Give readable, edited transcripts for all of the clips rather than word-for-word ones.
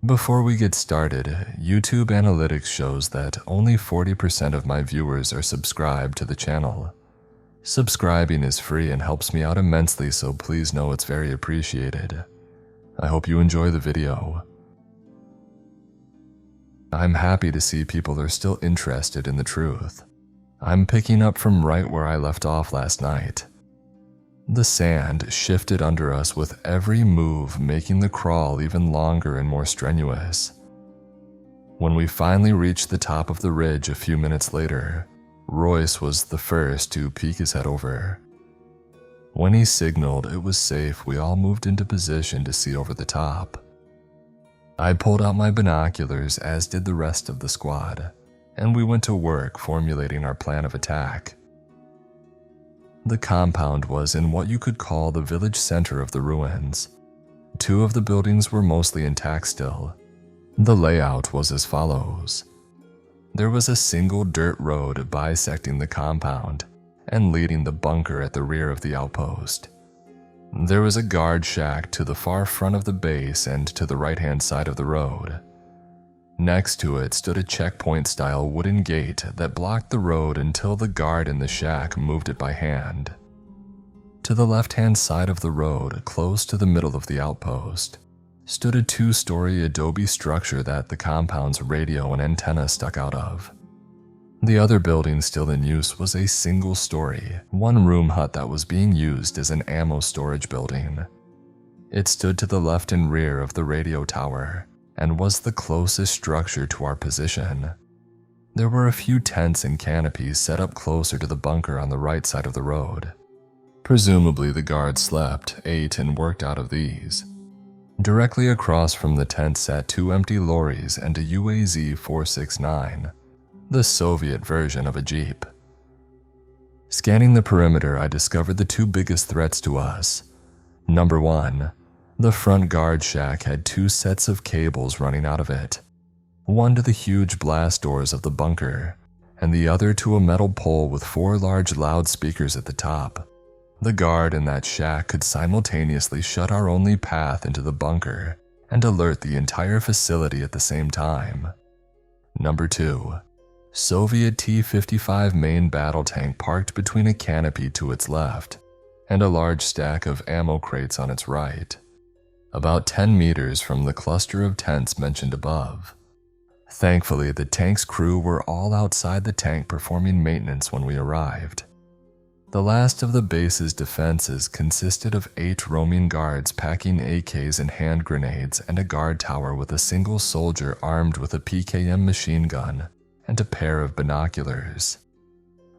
Before we get started, YouTube analytics shows that only 40% of my viewers are subscribed to the channel. Subscribing is free and helps me out immensely, so please know it's very appreciated. I hope you enjoy the video. I'm happy to see people are still interested in the truth. I'm picking up from right where I left off last night. The sand shifted under us with every move, making the crawl even longer and more strenuous. When we finally reached the top of the ridge a few minutes later, Royce was the first to peek his head over. When he signaled it was safe, we all moved into position to see over the top. I pulled out my binoculars, as did the rest of the squad, and we went to work formulating our plan of attack. The compound was in what you could call the village center of the ruins. Two of the buildings were mostly intact still. The layout was as follows. There was a single dirt road bisecting the compound and leading the bunker at the rear of the outpost. There was a guard shack to the far front of the base and to the right-hand side of the road. Next to it stood a checkpoint-style wooden gate that blocked the road until the guard in the shack moved it by hand. To the left-hand side of the road, close to the middle of the outpost, stood a two-story adobe structure that the compound's radio and antenna stuck out of. The other building still in use was a single-story, one-room hut that was being used as an ammo storage building. It stood to the left and rear of the radio tower, and was the closest structure to our position. There were a few tents and canopies set up closer to the bunker on the right side of the road. Presumably the guards slept, ate, and worked out of these. Directly across from the tent sat two empty lorries and a UAZ-469, the Soviet version of a Jeep. Scanning the perimeter, I discovered the two biggest threats to us. Number one, the front guard shack had two sets of cables running out of it, one to the huge blast doors of the bunker, and the other to a metal pole with four large loudspeakers at the top. The guard in that shack could simultaneously shut our only path into the bunker and alert the entire facility at the same time. Number two, Soviet T-55 main battle tank parked between a canopy to its left and a large stack of ammo crates on its right, about 10 meters from the cluster of tents mentioned above. Thankfully, the tank's crew were all outside the tank performing maintenance when we arrived. The last of the base's defenses consisted of 8 roaming guards packing AKs and hand grenades and a guard tower with a single soldier armed with a PKM machine gun and a pair of binoculars.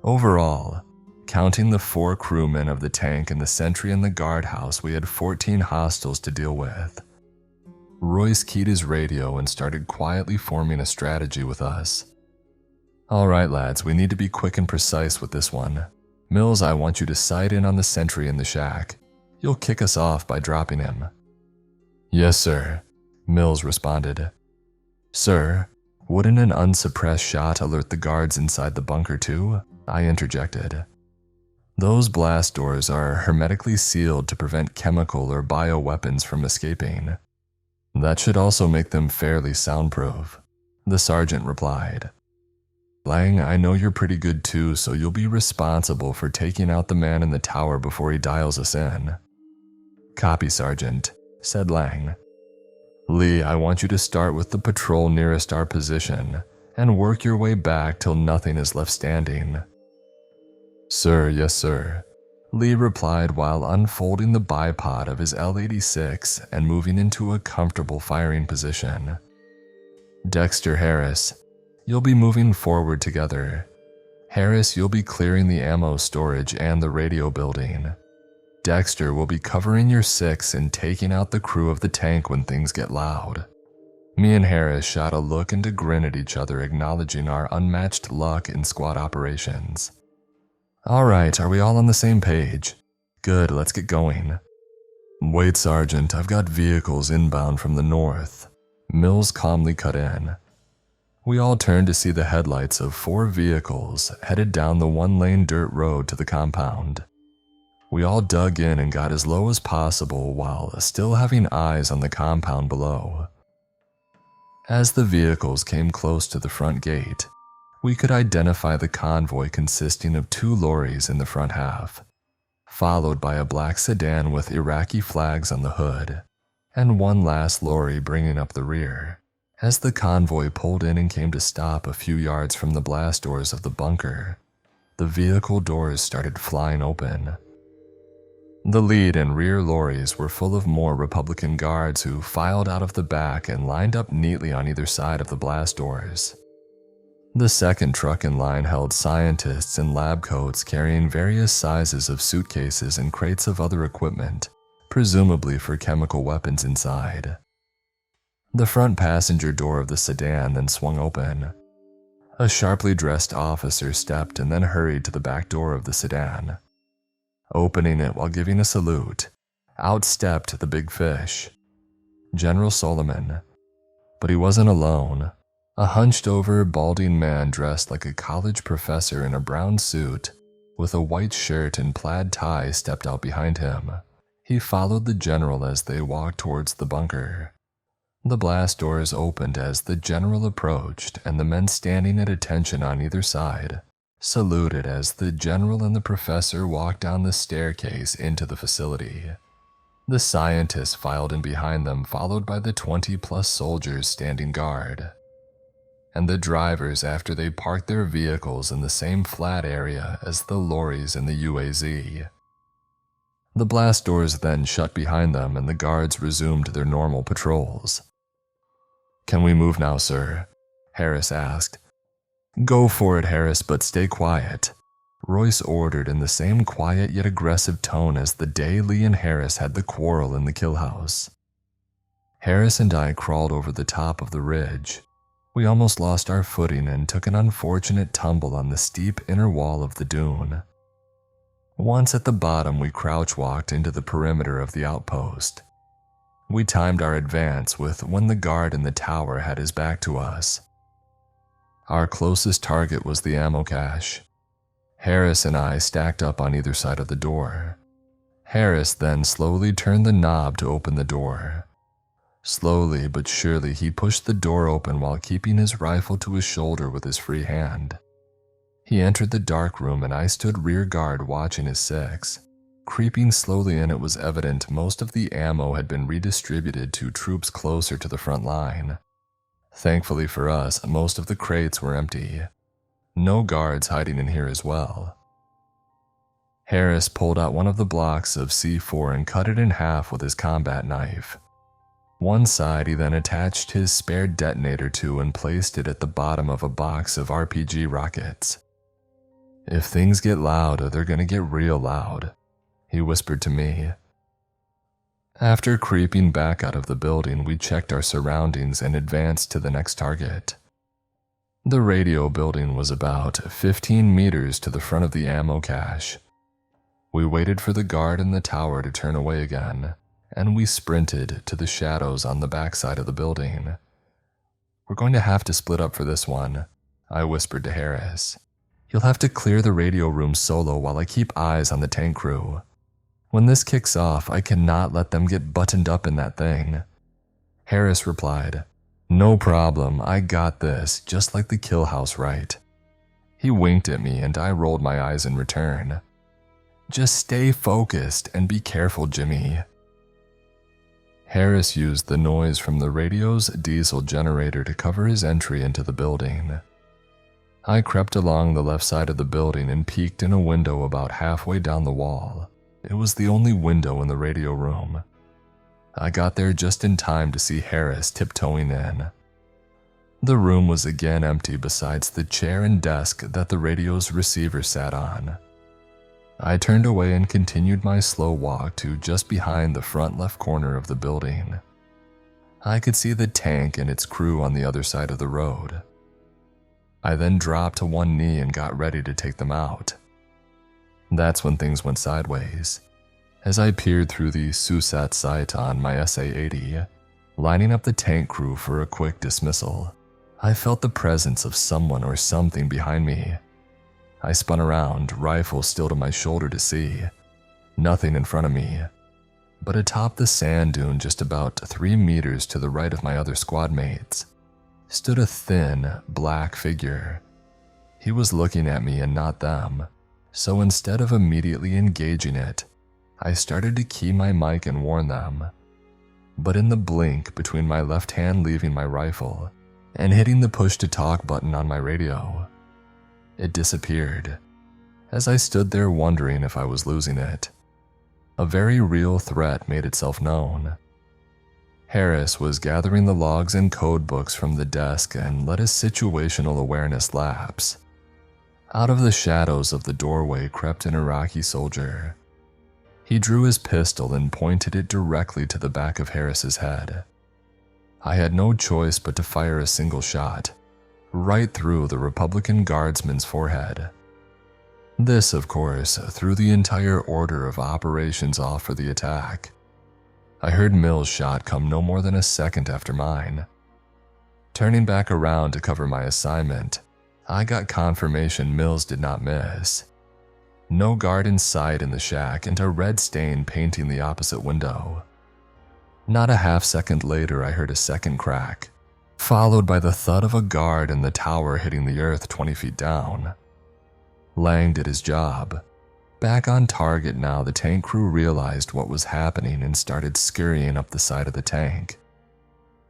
Overall, counting the 4 crewmen of the tank and the sentry in the guardhouse, we had 14 hostiles to deal with. Royce keyed his radio and started quietly forming a strategy with us. All right, lads, we need to be quick and precise with this one. Mills, I want you to sight in on the sentry in the shack. You'll kick us off by dropping him. Yes, sir, Mills responded. Sir, wouldn't an unsuppressed shot alert the guards inside the bunker too? I interjected. Those blast doors are hermetically sealed to prevent chemical or bioweapons from escaping. That should also make them fairly soundproof, the sergeant replied. Lang, I know you're pretty good too, so you'll be responsible for taking out the man in the tower before he dials us in. Copy, Sergeant, said Lang. Lee, I want you to start with the patrol nearest our position and work your way back till nothing is left standing. Sir, yes sir, Lee replied while unfolding the bipod of his L-86 and moving into a comfortable firing position. Dexter, Harris, you'll be moving forward together. Harris, you'll be clearing the ammo storage and the radio building. Dexter will be covering your 6 and taking out the crew of the tank when things get loud. Me and Harris shot a look and a grin at each other, acknowledging our unmatched luck in squad operations. All right, are we all on the same page? Good, let's get going. Wait, Sergeant, I've got vehicles inbound from the north. Mills calmly cut in. We all turned to see the headlights of 4 vehicles headed down the 1-lane dirt road to the compound. We all dug in and got as low as possible while still having eyes on the compound below. As the vehicles came close to the front gate, we could identify the convoy consisting of 2 lorries in the front half, followed by a black sedan with Iraqi flags on the hood, and one last lorry bringing up the rear. As the convoy pulled in and came to stop a few yards from the blast doors of the bunker, the vehicle doors started flying open. The lead and rear lorries were full of more Republican guards who filed out of the back and lined up neatly on either side of the blast doors. The second truck in line held scientists in lab coats carrying various sizes of suitcases and crates of other equipment, presumably for chemical weapons inside. The front passenger door of the sedan then swung open. A sharply dressed officer stepped and then hurried to the back door of the sedan. Opening it while giving a salute, out stepped the big fish, General Solomon. But he wasn't alone. A hunched-over, balding man dressed like a college professor in a brown suit with a white shirt and plaid tie stepped out behind him. He followed the general as they walked towards the bunker. The blast doors opened as the general approached, and the men standing at attention on either side saluted as the general and the professor walked down the staircase into the facility. The scientists filed in behind them, followed by the 20-plus soldiers standing guard, and the drivers after they parked their vehicles in the same flat area as the lorries in the UAZ. The blast doors then shut behind them and the guards resumed their normal patrols. "Can we move now, sir?" Harris asked. "Go for it, Harris, but stay quiet," Royce ordered in the same quiet yet aggressive tone as the day Lee and Harris had the quarrel in the kill house. Harris and I crawled over the top of the ridge. We almost lost our footing and took an unfortunate tumble on the steep inner wall of the dune. Once at the bottom, we crouch-walked into the perimeter of the outpost. We timed our advance with when the guard in the tower had his back to us. Our closest target was the ammo cache. Harris and I stacked up on either side of the door. Harris then slowly turned the knob to open the door. Slowly but surely, he pushed the door open while keeping his rifle to his shoulder with his free hand. He entered the dark room and I stood rear guard watching his six. Creeping slowly in, it was evident most of the ammo had been redistributed to troops closer to the front line. Thankfully for us, most of the crates were empty. No guards hiding in here as well. Harris pulled out one of the blocks of C4 and cut it in half with his combat knife. One side he then attached his spare detonator to and placed it at the bottom of a box of RPG rockets. "If things get loud, they're gonna get real loud," he whispered to me. After creeping back out of the building, we checked our surroundings and advanced to the next target. The radio building was about 15 meters to the front of the ammo cache. We waited for the guard in the tower to turn away again, and we sprinted to the shadows on the backside of the building. "We're going to have to split up for this one," I whispered to Harris. "You'll have to clear the radio room solo while I keep eyes on the tank crew. When this kicks off, I cannot let them get buttoned up in that thing." Harris replied, "No problem, I got this, just like the kill house, right?" He winked at me and I rolled my eyes in return. "Just stay focused and be careful, Jimmy." Harris used the noise from the radio's diesel generator to cover his entry into the building. I crept along the left side of the building and peeked in a window about halfway down the wall. It was the only window in the radio room. I got there just in time to see Harris tiptoeing in. The room was again empty besides the chair and desk that the radio's receiver sat on. I turned away and continued my slow walk to just behind the front left corner of the building. I could see the tank and its crew on the other side of the road. I then dropped to one knee and got ready to take them out. That's when things went sideways. As I peered through the SUSAT sight on my SA-80, lining up the tank crew for a quick dismissal, I felt the presence of someone or something behind me. I spun around, rifle still to my shoulder to see. Nothing in front of me, but atop the sand dune just about 3 meters to the right of my other squad mates, stood a thin, black figure. He was looking at me and not them, so instead of immediately engaging it, I started to key my mic and warn them. But in the blink between my left hand leaving my rifle and hitting the push-to-talk button on my radio, it disappeared. As I stood there wondering if I was losing it, a very real threat made itself known. Harris was gathering the logs and code books from the desk and let his situational awareness lapse. Out of the shadows of the doorway crept an Iraqi soldier. He drew his pistol and pointed it directly to the back of Harris's head. I had no choice but to fire a single shot, right through the Republican guardsman's forehead. This, of course, threw the entire order of operations off for the attack. I heard Mill's shot come no more than a second after mine. Turning back around to cover my assignment, I got confirmation Mills did not miss. No guard in sight in the shack and a red stain painting the opposite window. Not a half second later, I heard a second crack, followed by the thud of a guard in the tower hitting the earth 20 feet down. Lang did his job. Back on target now, the tank crew realized what was happening and started scurrying up the side of the tank.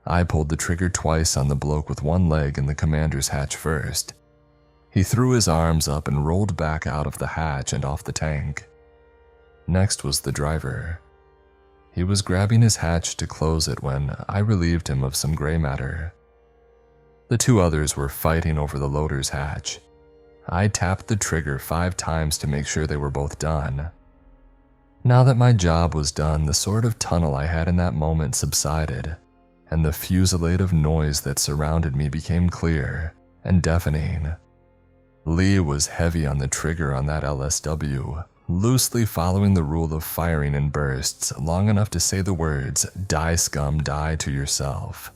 I pulled the trigger twice on the bloke with one leg in the commander's hatch first. He threw his arms up and rolled back out of the hatch and off the tank. Next was the driver. He was grabbing his hatch to close it when I relieved him of some gray matter. The two others were fighting over the loader's hatch. I tapped the trigger 5 times to make sure they were both done. Now that my job was done, the sort of tunnel I had in that moment subsided, and the fusillade of noise that surrounded me became clear and deafening. Lee was heavy on the trigger on that LSW, loosely following the rule of firing in bursts long enough to say the words, "Die scum, die to yourself."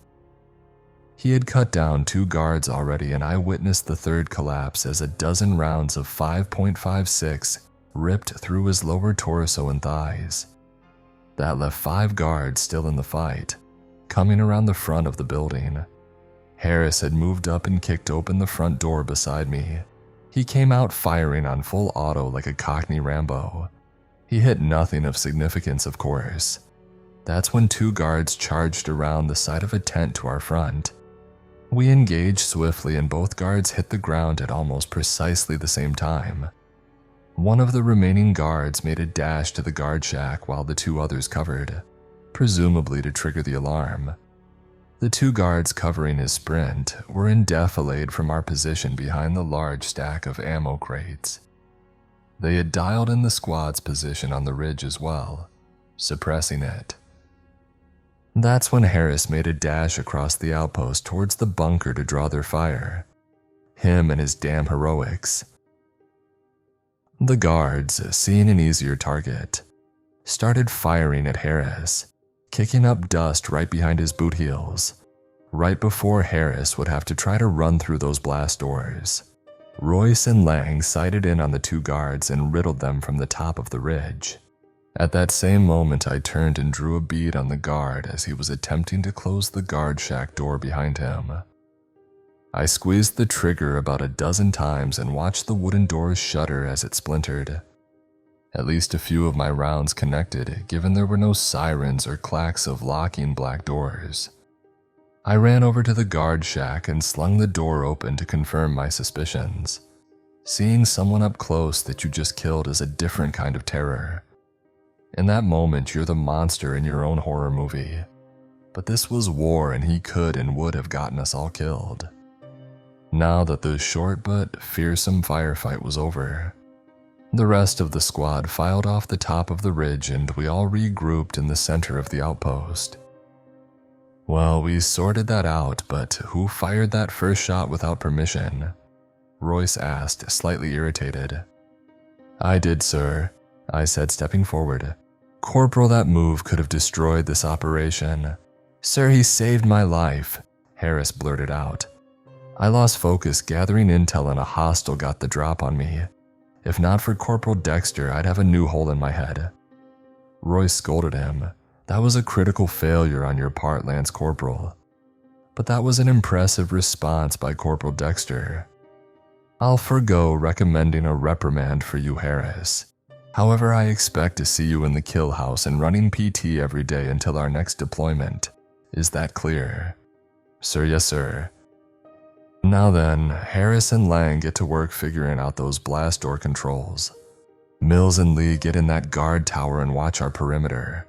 He had cut down 2 guards already, and I witnessed the third collapse as a dozen rounds of 5.56 ripped through his lower torso and thighs. That left 5 guards still in the fight, coming around the front of the building. Harris had moved up and kicked open the front door beside me. He came out firing on full auto like a Cockney Rambo. He hit nothing of significance, of course. That's when 2 guards charged around the side of a tent to our front. We engaged swiftly and both guards hit the ground at almost precisely the same time. One of the remaining guards made a dash to the guard shack while the 2 others covered, presumably to trigger the alarm. The 2 guards covering his sprint were in defilade from our position behind the large stack of ammo crates. They had dialed in the squad's position on the ridge as well, suppressing it. That's when Harris made a dash across the outpost towards the bunker to draw their fire. Him and his damn heroics. The guards, seeing an easier target, started firing at Harris, kicking up dust right behind his boot heels, right before Harris would have to try to run through those blast doors. Royce and Lang sighted in on the 2 guards and riddled them from the top of the ridge. At that same moment, I turned and drew a bead on the guard as he was attempting to close the guard shack door behind him. I squeezed the trigger about a dozen times and watched the wooden doors shudder as it splintered. At least a few of my rounds connected, given there were no sirens or clacks of locking black doors. I ran over to the guard shack and slung the door open to confirm my suspicions. Seeing someone up close that you just killed is a different kind of terror. In that moment, you're the monster in your own horror movie. But this was war and he could and would have gotten us all killed. Now that the short but fearsome firefight was over, the rest of the squad filed off the top of the ridge and we all regrouped in the center of the outpost. Well, we sorted that out, but who fired that first shot without permission? Royce asked, slightly irritated. I did, sir, I said, stepping forward. Corporal, that move could have destroyed this operation. Sir, he saved my life, Harris blurted out. I lost focus gathering intel and a hostile got the drop on me. If not for Corporal Dexter, I'd have a new hole in my head. Royce scolded him. That was a critical failure on your part, Lance Corporal. but that was an impressive response by Corporal Dexter. I'll forgo recommending a reprimand for you, Harris. However, I expect to see you in the kill house and running PT every day until our next deployment. Is that clear? Sir, yes, sir. Now then, Harris and Lang get to work figuring out those blast door controls. Mills and Lee get in that guard tower and watch our perimeter.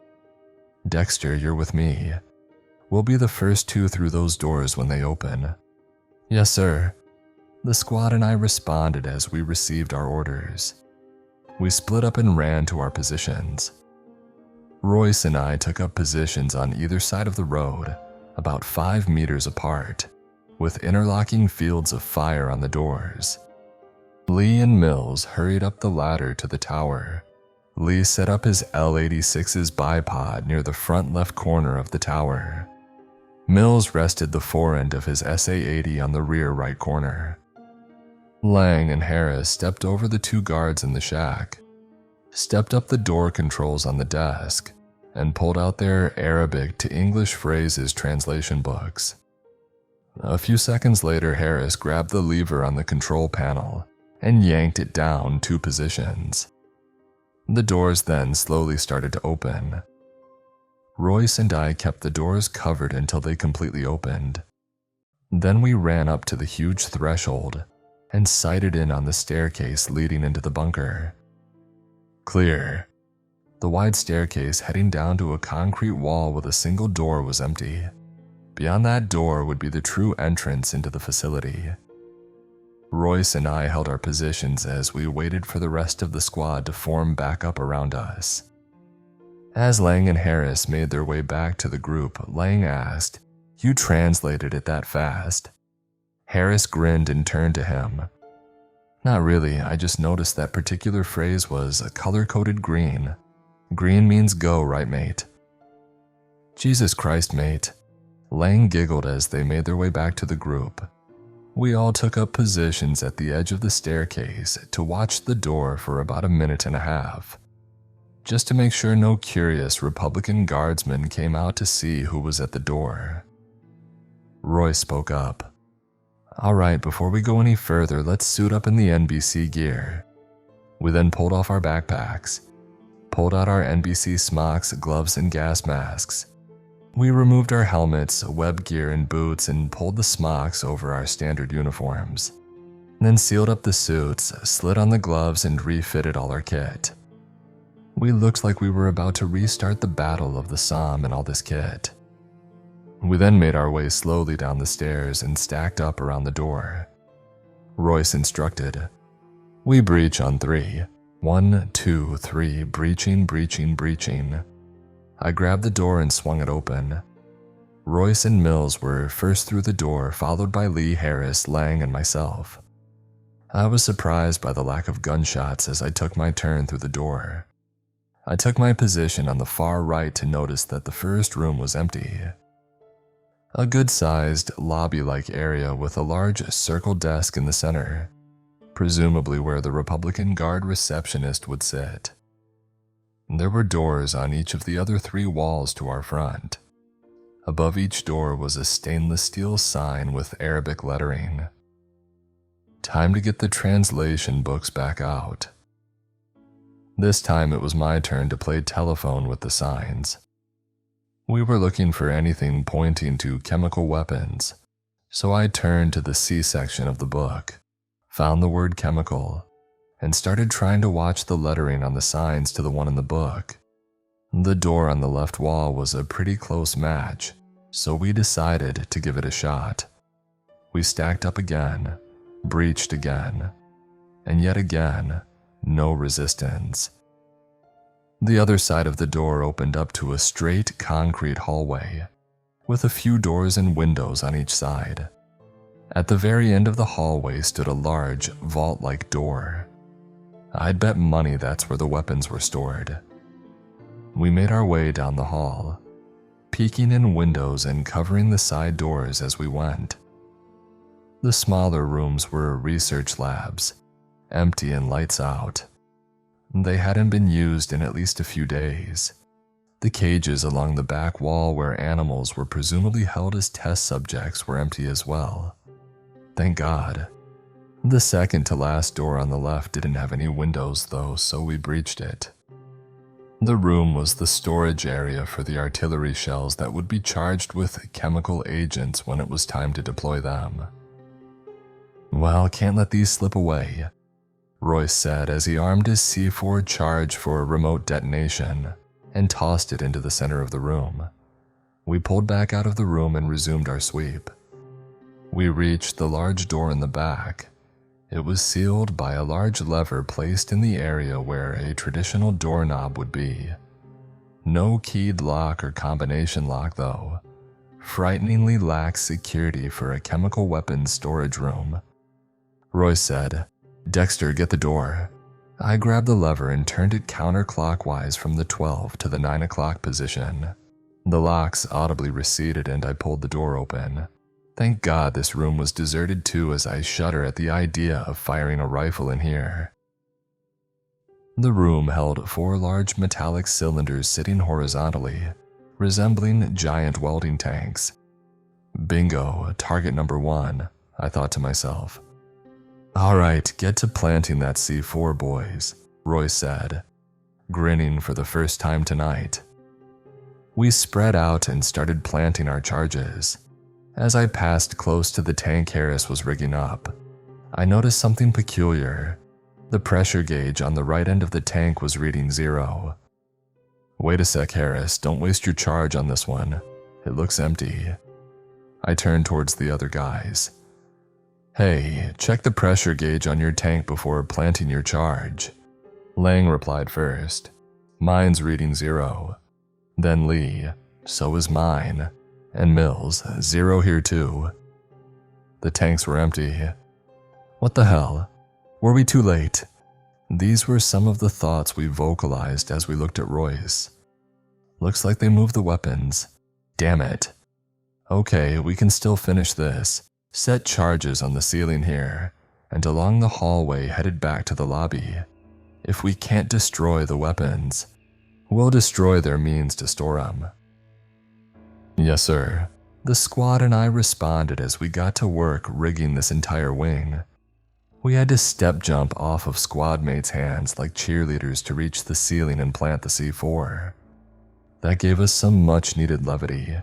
Dexter, you're with me. We'll be the first two through those doors when they open. Yes, sir. The squad and I responded as we received our orders. We split up and ran to our positions. Royce and I took up positions on either side of the road, about 5 meters apart, with interlocking fields of fire on the doors. Lee and Mills hurried up the ladder to the tower. Lee set up his L-86's bipod near the front left corner of the tower. Mills rested the forend of his SA-80 on the rear right corner. Lang and Harris stepped over the two guards in the shack, stepped up the door controls on the desk, and pulled out their Arabic to English phrases translation books. A few seconds later, Harris grabbed the lever on the control panel and yanked it down 2 positions. The doors then slowly started to open. Royce and I kept the doors covered until they completely opened. Then we ran up to the huge threshold and sighted in on the staircase leading into the bunker. Clear. The wide staircase heading down to a concrete wall with a single door was empty. Beyond that door would be the true entrance into the facility. Royce and I held our positions as we waited for the rest of the squad to form back up around us. As Lang and Harris made their way back to the group, Lang asked, "You translated it that fast?" Harris grinned and turned to him. "Not really, I just noticed that particular phrase was color-coded green. Green means go, right, mate?" "Jesus Christ, mate." Lang giggled as they made their way back to the group. We all took up positions at the edge of the staircase to watch the door for about 1.5 minutes, just to make sure no curious Republican guardsmen came out to see who was at the door. Roy spoke up. "All right, before we go any further, let's suit up in the NBC gear." We then pulled off our backpacks, pulled out our NBC smocks, gloves, and gas masks. We removed our helmets, web gear, and boots and pulled the smocks over our standard uniforms. Then sealed up the suits, slid on the gloves, and refitted all our kit. We looked like we were about to restart the Battle of the Somme in all this kit. We then made our way slowly down the stairs and stacked up around the door. Royce instructed, "We breach on 3. 1, 2, 3, breaching, breaching, breaching." I grabbed the door and swung it open. Royce and Mills were first through the door, followed by Lee, Harris, Lang, and myself. I was surprised by the lack of gunshots as I took my turn through the door. I took my position on the far right to notice that the first room was empty. A good-sized, lobby-like area with a large circle desk in the center, presumably where the Republican Guard receptionist would sit. There were doors on each of the other 3 walls to our front. Above each door was a stainless steel sign with Arabic lettering. Time to get the translation books back out. This time it was my turn to play telephone with the signs. We were looking for anything pointing to chemical weapons, so I turned to the C section of the book, found the word chemical, and started trying to watch the lettering on the signs to the one in the book. The door on the left wall was a pretty close match, so we decided to give it a shot. We stacked up again, breached again, and yet again, no resistance. The other side of the door opened up to a straight concrete hallway, with a few doors and windows on each side. At the very end of the hallway stood a large, vault-like door. I'd bet money that's where the weapons were stored. We made our way down the hall, peeking in windows and covering the side doors as we went. The smaller rooms were research labs, empty and lights out. They hadn't been used in at least a few days. The cages along the back wall where animals were presumably held as test subjects were empty as well. Thank God. The second to last door on the left didn't have any windows though, so we breached it. The room was the storage area for the artillery shells that would be charged with chemical agents when it was time to deploy them. Well, can't let these slip away, Royce said as he armed his C4 charge for a remote detonation and tossed it into the center of the room. We pulled back out of the room and resumed our sweep. We reached the large door in the back. It was sealed by a large lever placed in the area where a traditional doorknob would be. No keyed lock or combination lock though. Frighteningly lax security for a chemical weapons storage room. Royce said, "Dexter, get the door." I grabbed the lever and turned it counterclockwise from the 12 to the 9 o'clock position. The locks audibly receded and I pulled the door open. Thank God this room was deserted too, as I shudder at the idea of firing a rifle in here. The room held 4 large metallic cylinders sitting horizontally, resembling giant welding tanks. Bingo, target number 1, I thought to myself. All right, get to planting that C4, boys, Royce said, grinning for the first time tonight. We spread out and started planting our charges. As I passed close to the tank Harris was rigging up, I noticed something peculiar. The pressure gauge on the right end of the tank was reading 0. Wait a sec, Harris, don't waste your charge on this one. It looks empty. I turned towards the other guys. Hey, check the pressure gauge on your tank before planting your charge. Lang replied first. Mine's reading 0. Then Lee, so is mine. And Mills, 0 here too. The tanks were empty. What the hell? Were we too late? These were some of the thoughts we vocalized as we looked at Royce. Looks like they moved the weapons. Damn it. Okay, we can still finish this. Set charges on the ceiling here, and along the hallway headed back to the lobby. If we can't destroy the weapons, we'll destroy their means to store them. Yes, sir. The squad and I responded as we got to work rigging this entire wing. We had to step jump off of squad mates' hands like cheerleaders to reach the ceiling and plant the C4. That gave us some much-needed levity.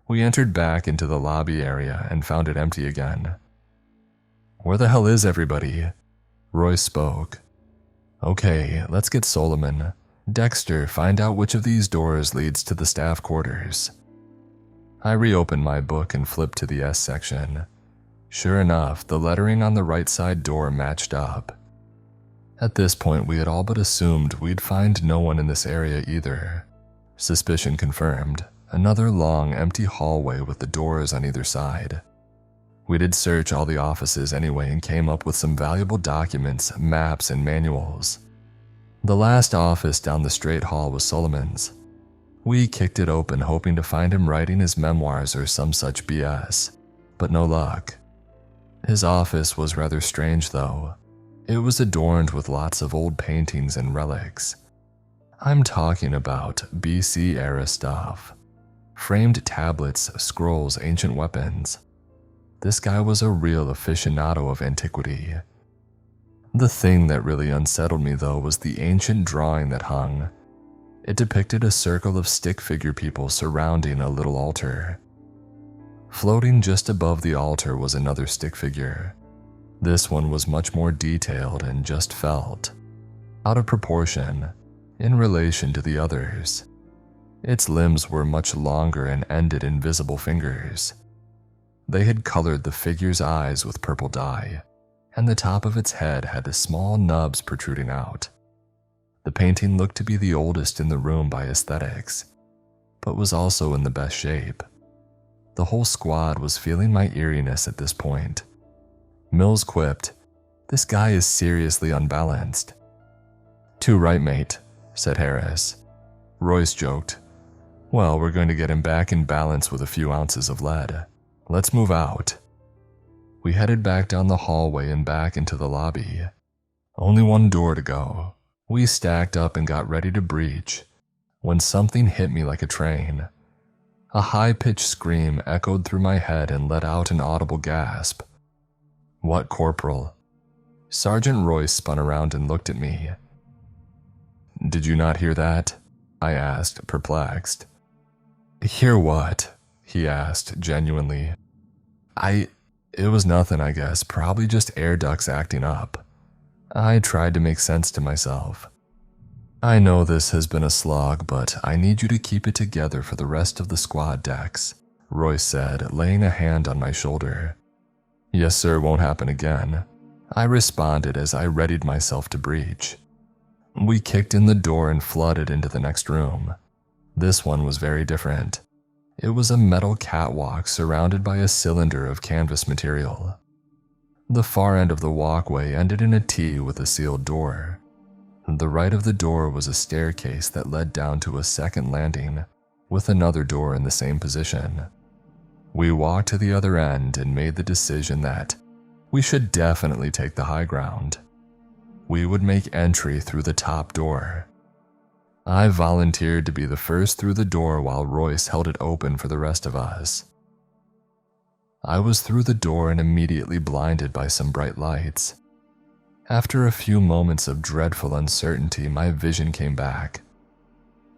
We entered back into the lobby area and found it empty again. Where the hell is everybody? Royce spoke. Okay, let's get Solomon. Dexter, find out which of these doors leads to the staff quarters. I reopened my book and flipped to the S section. Sure enough, the lettering on the right side door matched up. At this point, we had all but assumed we'd find no one in this area either. Suspicion confirmed. Another long, empty hallway with the doors on either side. We did search all the offices anyway and came up with some valuable documents, maps, and manuals. The last office down the straight hall was Solomon's. We kicked it open hoping to find him writing his memoirs or some such BS, but no luck. His office was rather strange though. It was adorned with lots of old paintings and relics. I'm talking about BC era stuff. Framed tablets, scrolls, ancient weapons. This guy was a real aficionado of antiquity. The thing that really unsettled me though was the ancient drawing that hung. It depicted a circle of stick figure people surrounding a little altar. Floating just above the altar was another stick figure. This one was much more detailed and just felt out of proportion in relation to the others. Its limbs were much longer and ended in visible fingers. They had colored the figure's eyes with purple dye, and the top of its head had the small nubs protruding out. The painting looked to be the oldest in the room by aesthetics, but was also in the best shape. The whole squad was feeling my eeriness at this point. Mills quipped, "This guy is seriously unbalanced." "Too right, mate," said Harris. Royce joked, "Well, we're going to get him back in balance with a few ounces of lead. Let's move out." We headed back down the hallway and back into the lobby. Only one door to go. We stacked up and got ready to breach. when something hit me like a train. A high-pitched scream echoed through my head and let out an audible gasp. "What, Corporal?" Sergeant Royce spun around and looked at me. "Did you not hear that?" I asked, perplexed. "Hear what?" he asked, genuinely. It was nothing, I guess, probably just air ducts acting up." I tried to make sense to myself. "I know this has been a slog, but I need you to keep it together for the rest of the squad, Dex," Royce said, laying a hand on my shoulder. "Yes, sir, won't happen again," I responded as I readied myself to breach. We kicked in the door and flooded into the next room. This one was very different. It was a metal catwalk surrounded by a cylinder of canvas material. The far end of the walkway ended in a T with a sealed door. The right of the door was a staircase that led down to a second landing, with another door in the same position. We walked to the other end and made the decision that we should definitely take the high ground. We would make entry through the top door. I volunteered to be the first through the door while Royce held it open for the rest of us. I was through the door and immediately blinded by some bright lights. After a few moments of dreadful uncertainty, my vision came back.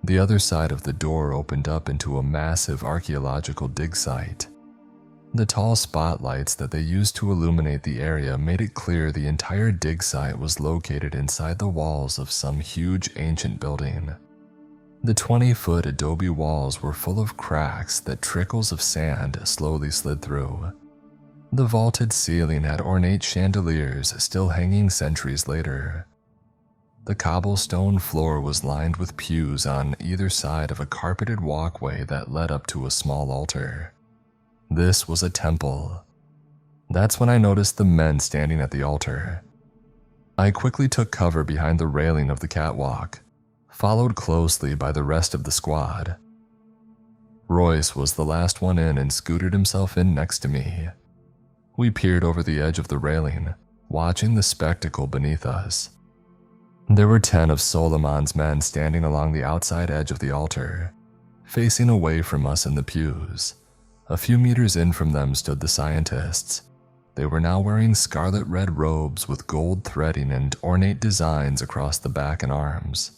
The other side of the door opened up into a massive archaeological dig site. The tall spotlights that they used to illuminate the area made it clear the entire dig site was located inside the walls of some huge ancient building. The 20-foot adobe walls were full of cracks that trickles of sand slowly slid through. The vaulted ceiling had ornate chandeliers still hanging centuries later. The cobblestone floor was lined with pews on either side of a carpeted walkway that led up to a small altar. This was a temple. That's when I noticed the men standing at the altar. I quickly took cover behind the railing of the catwalk, followed closely by the rest of the squad. Royce was the last one in and scooted himself in next to me. We peered over the edge of the railing, watching the spectacle beneath us. There were 10 of Solomon's men standing along the outside edge of the altar, facing away from us in the pews. A few meters in from them stood the scientists. They were now wearing scarlet red robes with gold threading and ornate designs across the back and arms.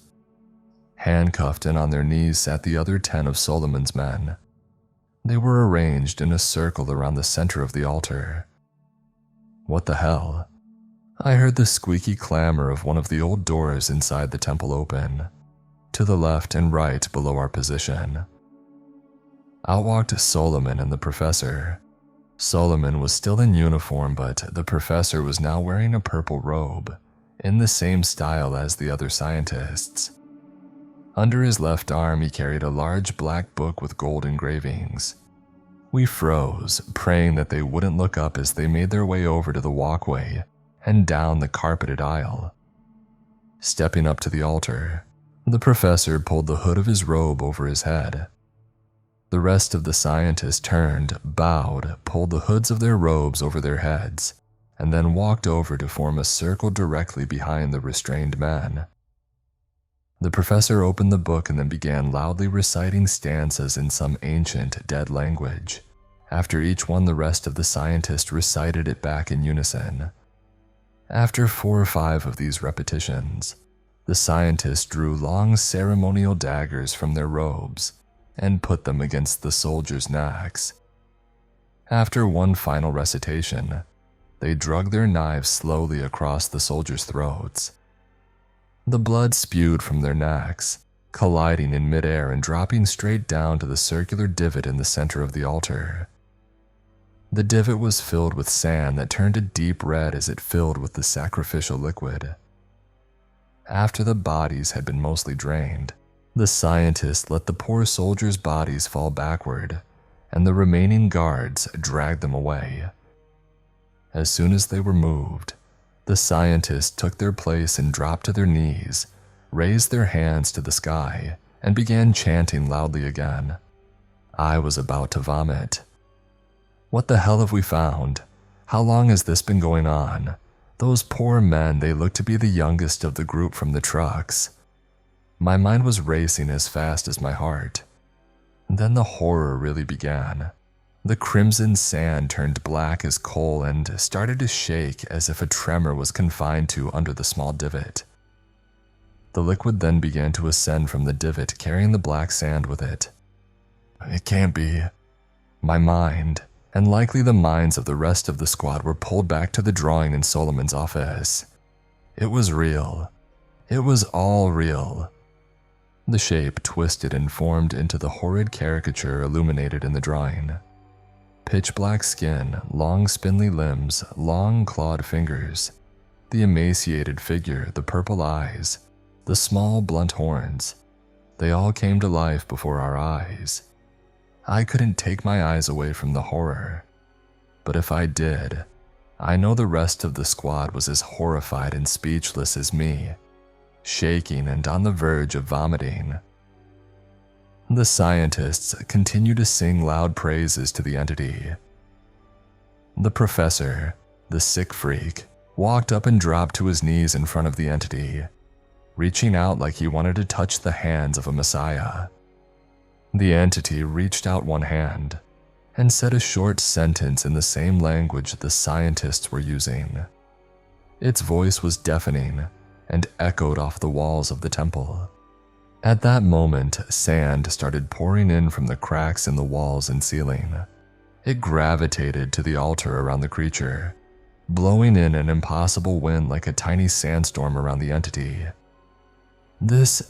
Handcuffed and on their knees sat the other 10 of Solomon's men. They were arranged in a circle around the center of the altar. What the hell? I heard the squeaky clamor of one of the old doors inside the temple open, to the left and right below our position. Out walked Solomon and the professor. Solomon was still in uniform, but the professor was now wearing a purple robe, in the same style as the other scientists. Under his left arm, he carried a large black book with gold engravings. We froze, praying that they wouldn't look up as they made their way over to the walkway and down the carpeted aisle. Stepping up to the altar, the professor pulled the hood of his robe over his head. The rest of the scientists turned, bowed, pulled the hoods of their robes over their heads, and then walked over to form a circle directly behind the restrained men. The professor opened the book and then began loudly reciting stanzas in some ancient, dead language. After each one, the rest of the scientists recited it back in unison. After 4 or 5 of these repetitions, the scientists drew long ceremonial daggers from their robes and put them against the soldiers' necks. After one final recitation, they drug their knives slowly across the soldiers' throats. The blood spewed from their necks, colliding in midair and dropping straight down to the circular divot in the center of the altar. The divot was filled with sand that turned a deep red as it filled with the sacrificial liquid. After the bodies had been mostly drained, the scientists let the poor soldiers' bodies fall backward, and the remaining guards dragged them away. As soon as they were moved, the scientists took their place and dropped to their knees, raised their hands to the sky, and began chanting loudly again. I was about to vomit. What the hell have we found? How long has this been going on? Those poor men, they looked to be the youngest of the group from the trucks. My mind was racing as fast as my heart. Then the horror really began. The crimson sand turned black as coal and started to shake as if a tremor was confined to under the small divot. The liquid then began to ascend from the divot, carrying the black sand with it. It can't be. My mind, and likely the minds of the rest of the squad, were pulled back to the drawing in Solomon's office. It was real. It was all real. The shape twisted and formed into the horrid caricature illuminated in the drawing. Pitch black skin, long spindly limbs, long clawed fingers, the emaciated figure, the purple eyes, the small blunt horns, they all came to life before our eyes. I couldn't take my eyes away from the horror, but if I did, I know the rest of the squad was as horrified and speechless as me, shaking and on the verge of vomiting. The scientists continue to sing loud praises to the entity. The professor, the sick freak, walked up and dropped to his knees in front of the entity, reaching out like he wanted to touch the hands of a messiah. The entity reached out one hand and said a short sentence in the same language the scientists were using. Its voice was deafening and echoed off the walls of the temple. At that moment, sand started pouring in from the cracks in the walls and ceiling. It gravitated to the altar around the creature, blowing in an impossible wind like a tiny sandstorm around the entity. This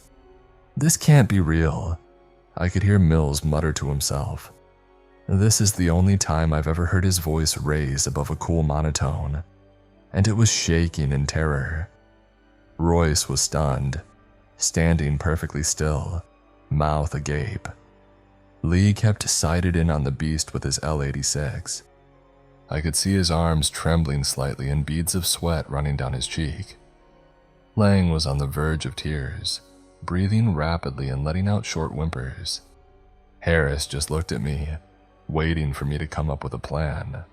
can't be real, I could hear Mills mutter to himself. This is the only time I've ever heard his voice raised above a cool monotone, and it was shaking in terror. Royce was stunned, standing perfectly still, mouth agape. Lee kept sighted in on the beast with his L-86. I could see his arms trembling slightly and beads of sweat running down his cheek. Lang was on the verge of tears, breathing rapidly and letting out short whimpers. Harris just looked at me, waiting for me to come up with a plan.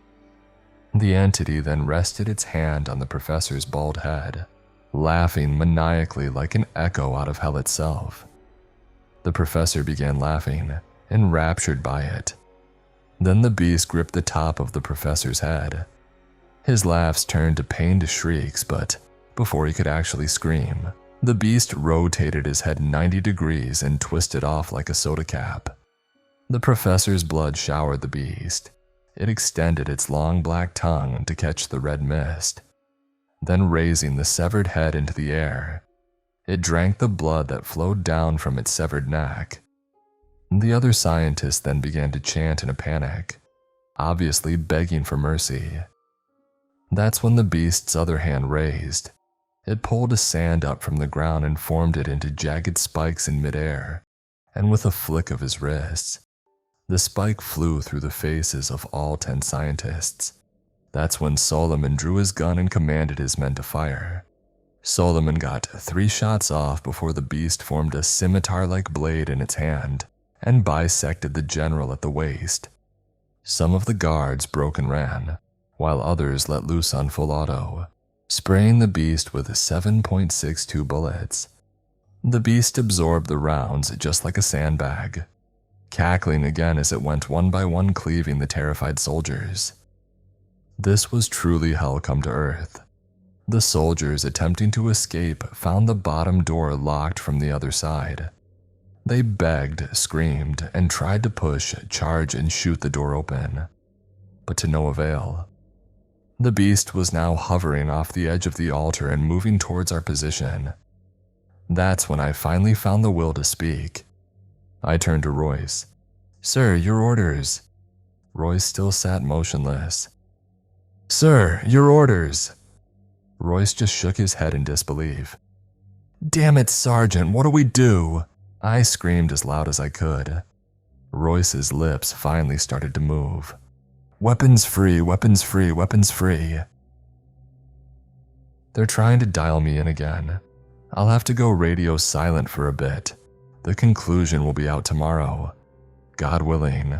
The entity then rested its hand on the professor's bald head, laughing maniacally like an echo out of hell itself. The professor began laughing, enraptured by it. Then the beast gripped the top of the professor's head. His laughs turned to pained shrieks, but before he could actually scream, the beast rotated his head 90 degrees and twisted off like a soda cap. The professor's blood showered the beast. It extended its long black tongue to catch the red mist. Then raising the severed head into the air, it drank the blood that flowed down from its severed neck. The other scientists then began to chant in a panic, obviously begging for mercy. That's when the beast's other hand raised. It pulled a sand up from the ground and formed it into jagged spikes in midair, and with a flick of his wrists, the spike flew through the faces of all 10 scientists. That's when Solomon drew his gun and commanded his men to fire. Solomon got 3 shots off before the beast formed a scimitar-like blade in its hand and bisected the general at the waist. Some of the guards broke and ran, while others let loose on full auto, spraying the beast with 7.62 bullets. The beast absorbed the rounds just like a sandbag, cackling again as it went one by one, cleaving the terrified soldiers. This was truly hell come to earth. The soldiers attempting to escape found the bottom door locked from the other side. They begged, screamed, and tried to push, charge, and shoot the door open, but to no avail. The beast was now hovering off the edge of the altar and moving towards our position. That's when I finally found the will to speak. I turned to Royce. "Sir, your orders." Royce still sat motionless. "Sir, your orders." Royce just shook his head in disbelief. "Damn it, Sergeant, what do we do?" I screamed as loud as I could. Royce's lips finally started to move. "Weapons free, weapons free, weapons free." They're trying to dial me in again. I'll have to go radio silent for a bit. The conclusion will be out tomorrow. God willing,